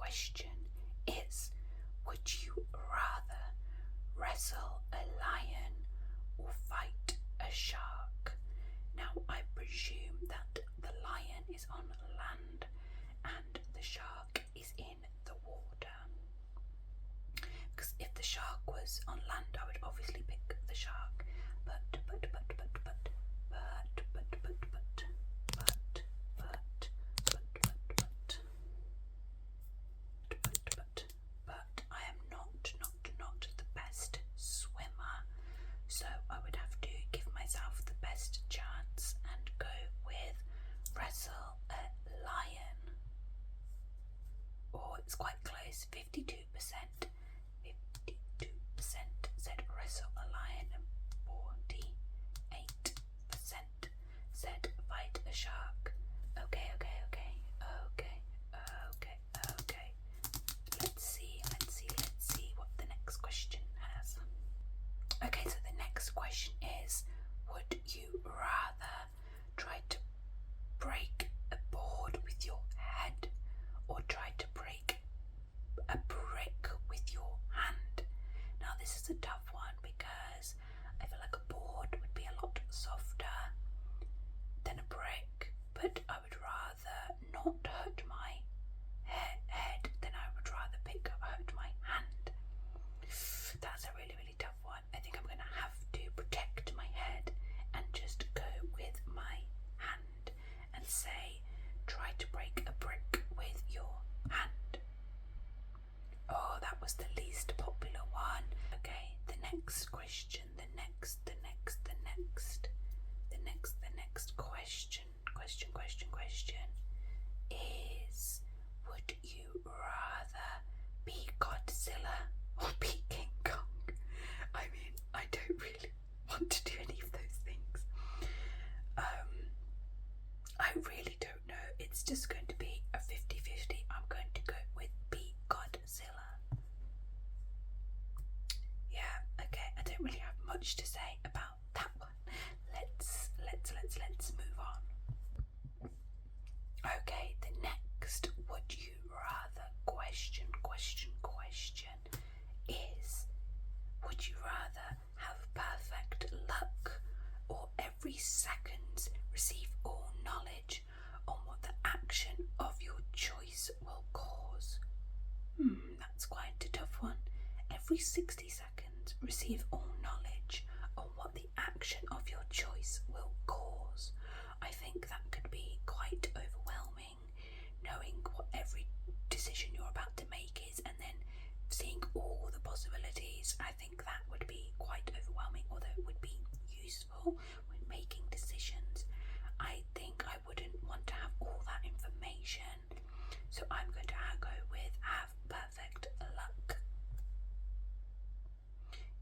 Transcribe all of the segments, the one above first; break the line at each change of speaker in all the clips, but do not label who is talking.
question is, would you rather wrestle a lion or fight a shark? Now, I presume that the lion is on land and the shark is in the water. Because if the shark was on land, I would obviously pick the shark. But I am not the best swimmer, so I would have to give myself the best chance and go with wrestle a lion. Oh, it's quite close, 52%. 52% said wrestle a lion and 48% said fight a shark. Okay. Let's see what the next question has. Okay, so the next question is, would you rather try to break a board with your head or try to break a brick with your hand? Now, this is a tough one because I feel like a board would be a lot softer than a brick, but I would rather not hurt my head than I would rather hurt my hand. That's a really, really tough one. I think I'm going to have to protect my head and just go with my hand and say, try to break a brick with your hand. Oh, that was the least popular one. Okay, the next question, the next question is, would you rather be Godzilla or be King Kong? I mean, I don't really want to do any of those things. I really don't know. It's just going to be a 50-50. I'm going to go with be Godzilla. Yeah, okay, I don't really have much to say about that one. Let's move on. Okay, the next would you rather question is, would you rather have perfect luck or every second receive all knowledge on what the action of your choice will cause? That's quite a tough one. Every 60 seconds receive all knowledge on what the action of your choice will cause. I think that could be quite overwhelming, knowing what every decision you're about to make is and then seeing all the possibilities. I think that would be quite overwhelming, although it would be useful when making decisions. I think I wouldn't want to have all that information, so I'm going to go with have perfect luck.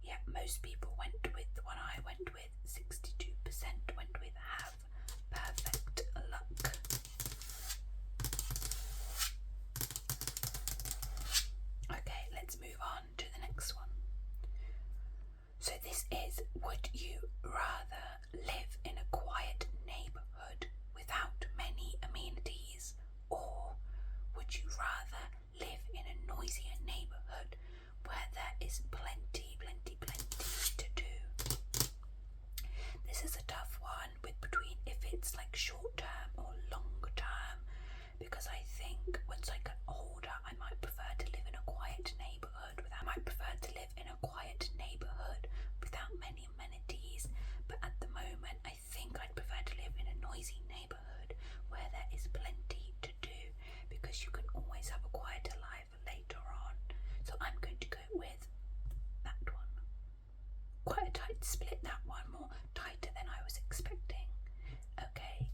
Yeah, most people went with the one I went with. 62% went with have perfect luck. Okay, let's move on to the next one. So this is, would you rather live in a quiet neighbourhood without many amenities, or would you rather live in a noisier neighbourhood where there is plenty to do? This is a tough one between if it's like short term or long term, because I think once I get older I might prefer to live in a quiet neighbourhood without many amenities, but at the moment I think I'd prefer to live in a noisy neighbourhood where there is plenty to do, because you can always have a quieter life later on. So I'm going to go with that one. Quite a tight split, that one, more tighter than I was expecting. Okay.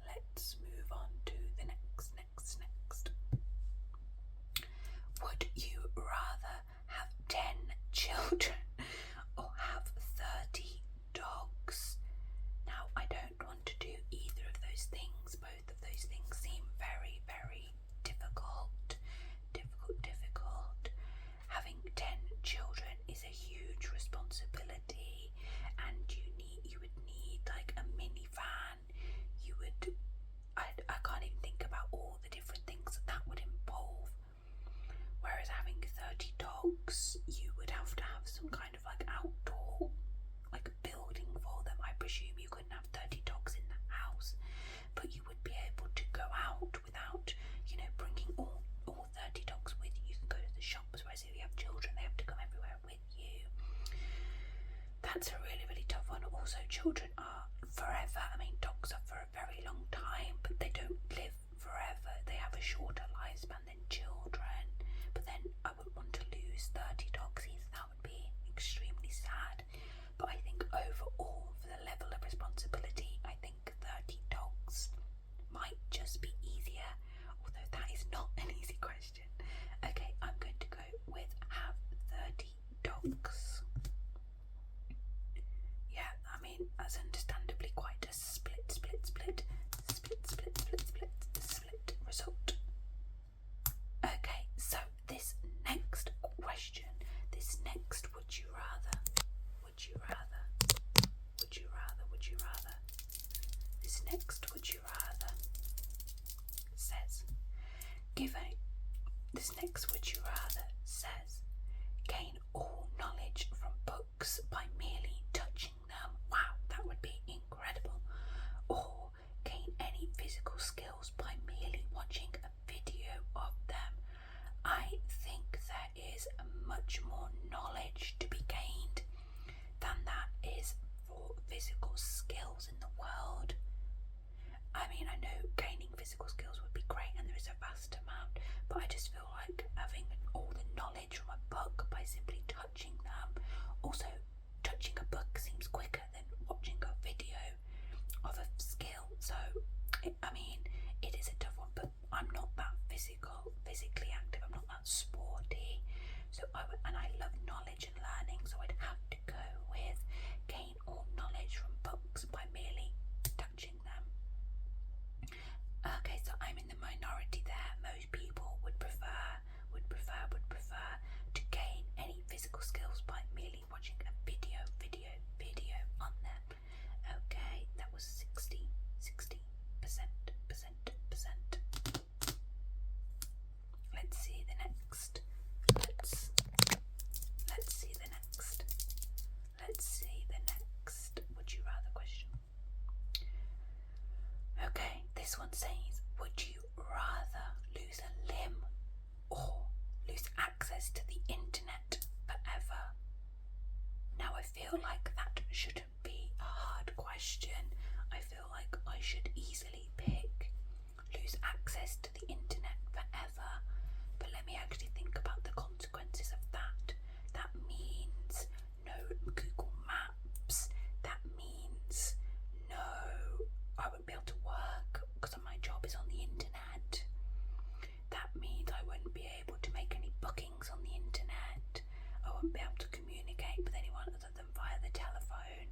Let's move on to the next. Would you rather have 10 children or have 30 dogs? Now, I don't want to do either of those things. Both of those things seem very, very difficult. Having 10 children is a huge responsibility, and you would need like a minivan. I can't even think about all the next would you rather says, gain all knowledge from books by merely touching them. Wow, that would be incredible. Or gain any physical skills by merely watching a video of them. I think there is much more knowledge to be gained than that is for physical skills in the world. I mean, I know gaining physical skills would be great and there is a vast amount, but I just feel like having all the knowledge from a book by simply touching them. Also, touching a book seems quicker than watching a video of a skill. So, I mean, it is a tough one, but I'm not that physically active. I'm not that sporty. So and I love knowledge and learning, so I'd have to go with gain all knowledge from books by merely touching them. Okay, so I'm in the minority there. Most people would prefer to gain any physical skills by merely watching a video on them. Okay, that was 60%. Let's see the next. Let's see the next would you rather question. Okay, this one says, would you rather lose a limb or lose access to the internet forever? Now I feel like that shouldn't be a hard question. I feel like I should easily pick lose access to the internet forever. But let me actually think about the consequences of that. That means no Google Maps. That means no, I wouldn't be able to work because my job is on the internet. That means I wouldn't be able to make any bookings on the internet. I wouldn't be able to communicate with anyone other than via the telephone.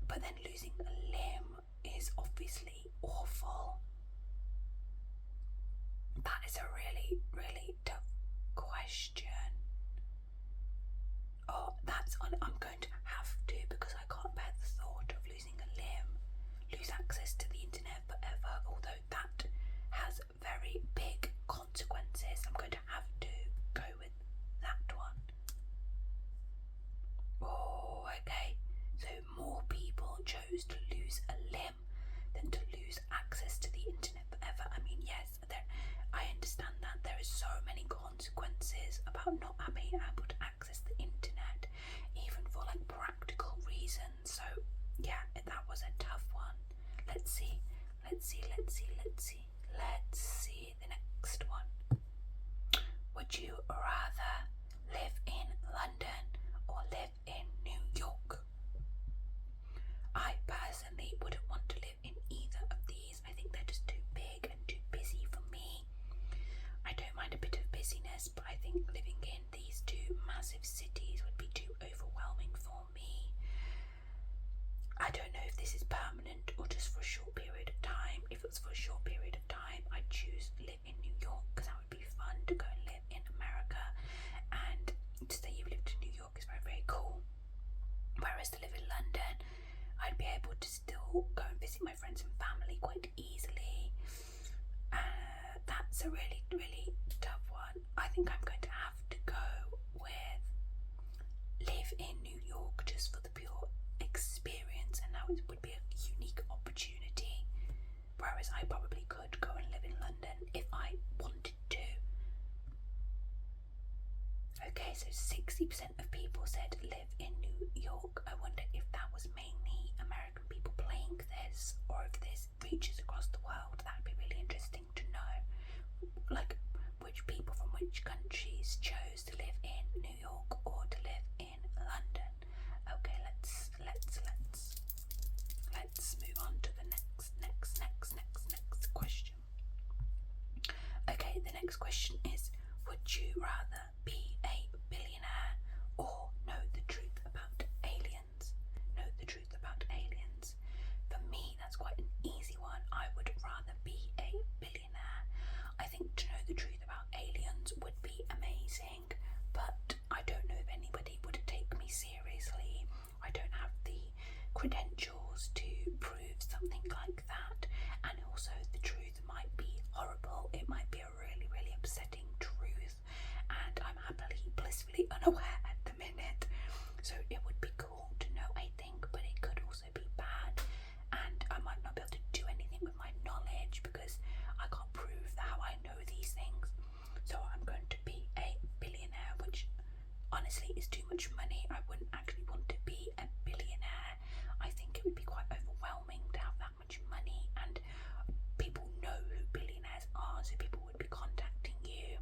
But then losing a limb is obviously awful. That is a really, really tough question. Oh, I'm going to have to, because I can't bear the thought of losing a limb, lose access to the internet forever, although that has very big consequences. I'm going to have to go with that one. Oh, okay. So more people chose to lose a limb than to lose access to the internet forever. I mean, yes, I understand that there is so many consequences about not being able to access the internet, even for like practical reasons. So yeah, that was a tough one. Let's see the next one. Would you rather live in London or live in New York? I personally wouldn't want to live in either of these. I think they're just too big and too busy for me. I don't mind a bit of busyness, but I think living in these two massive cities would be too overwhelming for me. I don't know if this is permanent or just for a short period of time. If it was for a short period of time, I'd choose live in New York, because that would be fun to go and live in America. And to say you've lived in New York is very, very cool. Whereas to live in London, I'd be able to still go and visit my friends and family quite easily. That's a really, really tough one. I think I'm going to have to go with live in New York just for the pure experience, and that would be a unique opportunity. Whereas I probably could go and live in London if I wanted to. Okay, so 60% of people said live in New York. I wonder if that was mainly American people playing this, or if this reaches across the world. That'd be really interesting to know. Like, which people from which countries chose to live in New York or to live in London. Okay, let's move on to the next question. Okay, the next question is, would you rather be a billionaire or know the truth about aliens? Know the truth about aliens. For me, that's quite an easy one. I would rather be a billionaire. I think to know the truth about aliens would be amazing, but I don't know if anybody would take me seriously. I don't have the credentials to prove something like that, and also the truth might be horrible. It might be a really, really upsetting nowhere at the minute. So it would be cool to know, I think, but it could also be bad, and I might not be able to do anything with my knowledge because I can't prove how I know these things. So I'm going to be a billionaire, which honestly is too much money. I wouldn't actually want to be a billionaire. I think it would be quite overwhelming to have that much money, and people know who billionaires are, so people would be contacting you.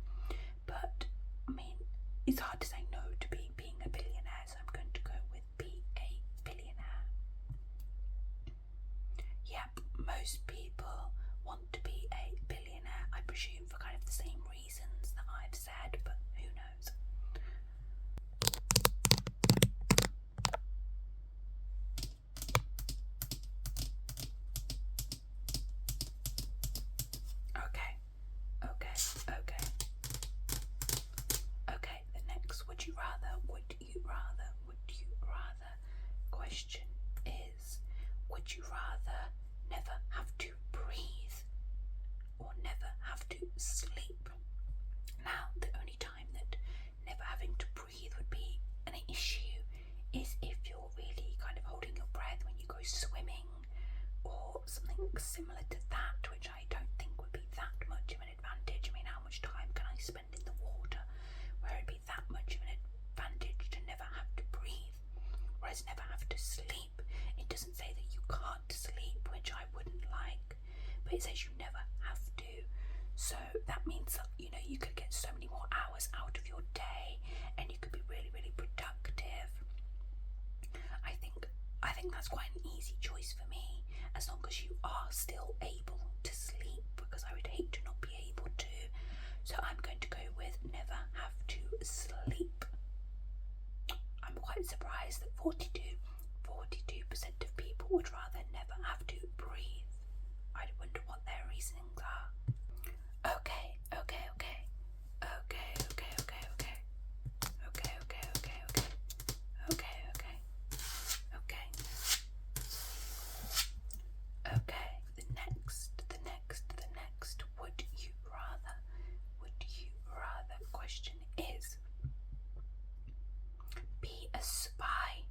But I mean, it's hard to say no to being a billionaire, so I'm going to go with be a billionaire. Yep, most people want to be a billionaire, I presume, for kind of the same reasons that I've said, but who knows? Okay, the next would you rather question is, would you rather never have to breathe or never have to sleep? Now, the only time that never having to breathe would be an issue is if you're really kind of holding your breath when you go swimming or something similar to that, which I don't think would be that much of an advantage. I mean, how much time can I spend in the water where it'd be that much of an advantage to never have to breathe? Whereas never have to sleep, it doesn't say that you can't sleep, which I wouldn't like, but it says you never have to. So that means that, you know, you could get so many more hours out of your day and you could be really, really productive. I think that's quite an easy choice for me, as long as you are still able to sleep, because I would hate to not be able to. So I'm going to go with never have to sleep. I'm quite surprised that 42% of people would rather never have to breathe. I wonder what their reasonings are. Okay. The next question is, be a spy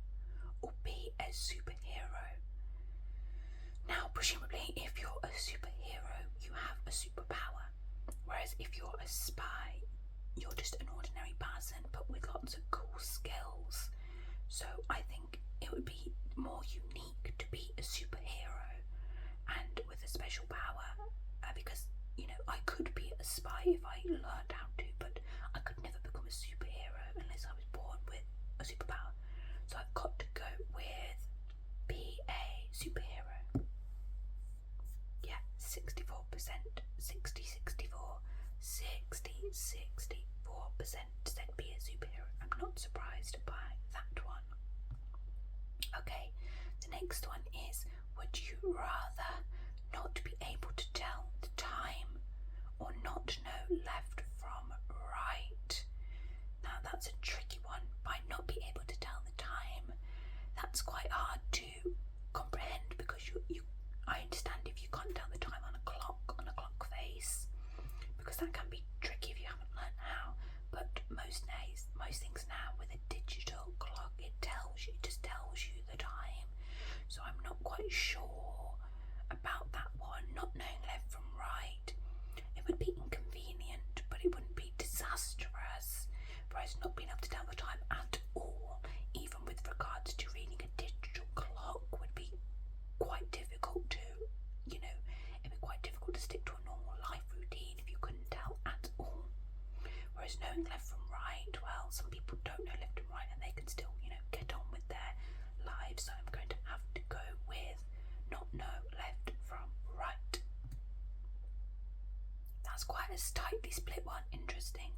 or be a superhero? Now, presumably, if you're a superhero, you have a superpower, whereas if you're a spy, you're just an ordinary person but with lots of cool skills. So I think it would be more unique to be a superhero and with a special power, because, you know, I could be a spy if I learned how to, but I could never become a superhero unless I was born with a superpower. So I've got to go with be a superhero. Yeah, 64%, 64% said be a superhero. I'm not surprised by that one. Okay, the next one is, would you rather not be able to tell the time or not know left from right? Now that's a tricky one. By not be able to tell the time, that's quite hard to comprehend, because I understand if you can't tell the time on a clock face, because that can be tricky if you haven't learned how. But most things now with a digital clock, it just tells you the time. So I'm not quite sure about that one, not knowing left from right. It would be inconvenient, but it wouldn't be disastrous. Whereas not being able to tell the time at all, even with regards to reading a digital clock, would be quite difficult to, you know, it'd be quite difficult to stick to a normal life routine if you couldn't tell at all. Whereas knowing left from right, well, some people don't know left and right and they can still, you know, get on with their lives. So I'm going to have to go with not know left from right. That's quite a tightly split one. Interesting.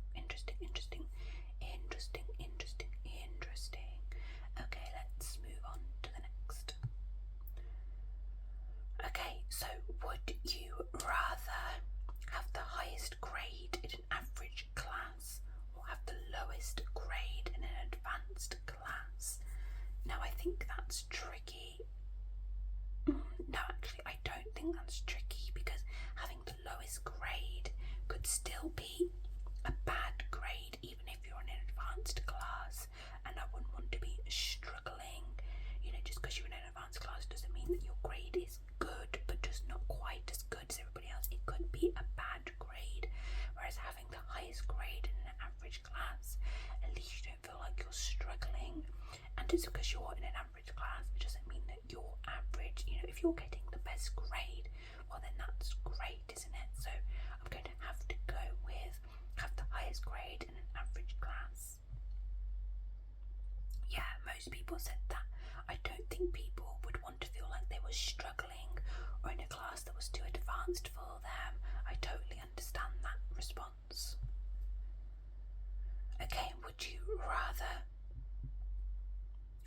Okay, let's move on to the next. Okay, so would you rather have the highest grade in an average class or have the lowest grade in an advanced class? Now, I think that's tricky. No, actually, I don't think that's tricky, because having the lowest grade could still be a bad grade even if you're in an advanced class. And just because you're in an average class, it doesn't mean that you're average. You know, if you're getting the best grade, well then that's great, isn't it? So I'm going to have to go with have the highest grade in an average class. Yeah, most people said that. I don't think people would want to feel like they were struggling or in a class that was too advanced for them. I totally understand that response. Okay, would you rather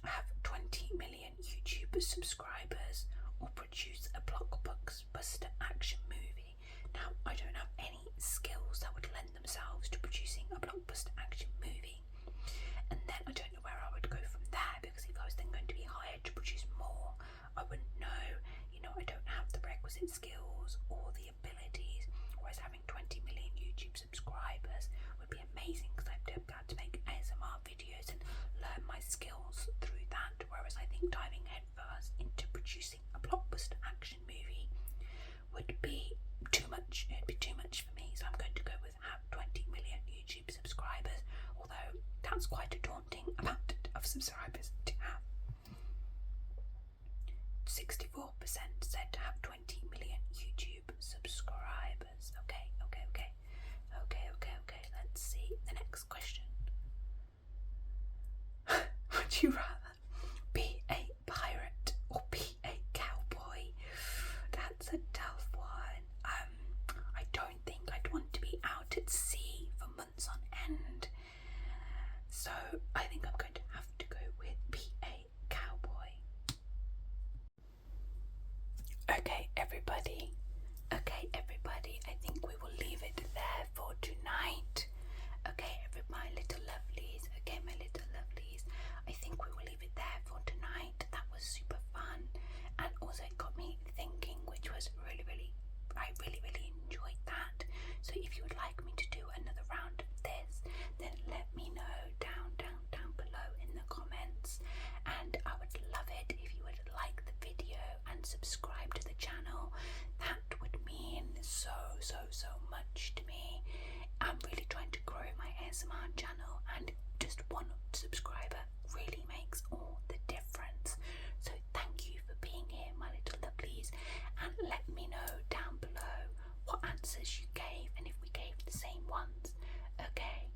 have 20 million YouTube subscribers or produce a blockbuster action movie? Now, I don't have any skills that would lend themselves to producing a blockbuster action movie. And then I don't know where I would go from there, because if I was then going to be hired to produce more, I wouldn't know, you know, I don't have the requisite skills or the abilities, whereas having 20 million YouTube subscribers would be amazing, because I'd be able to make ASMR videos and learn my skills through that, whereas I think diving headfirst into producing a blockbuster action movie would be too much. It'd be too much for me, so I'm going to go with have 20 million YouTube subscribers, although that's quite a daunting amount of subscribers to have. 64% said to have 20 million YouTube subscribers. Okay. Let's see the next question. Would you rather be a pirate or be a cowboy? That's a tough one. I don't think I'd want to be out at sea for months on end. So I think I'm going to have to go with be a cowboy. Okay, everybody, I think we will leave it there for tonight. Okay, my little lovelies, I think we will leave it there for tonight. That was super fun, and also it got me thinking, which was I really enjoyed that. So if you would like me to do another round of this, then let me know down below in the comments, and I would love it if you would like the video and subscribe to the channel. That would mean so much to me. I'm really trying to grow my ASMR channel, and just one subscriber really makes all the difference. So thank you for being here, my little lovelies, and let me know down below what answers you gave and if we gave the same ones. Okay.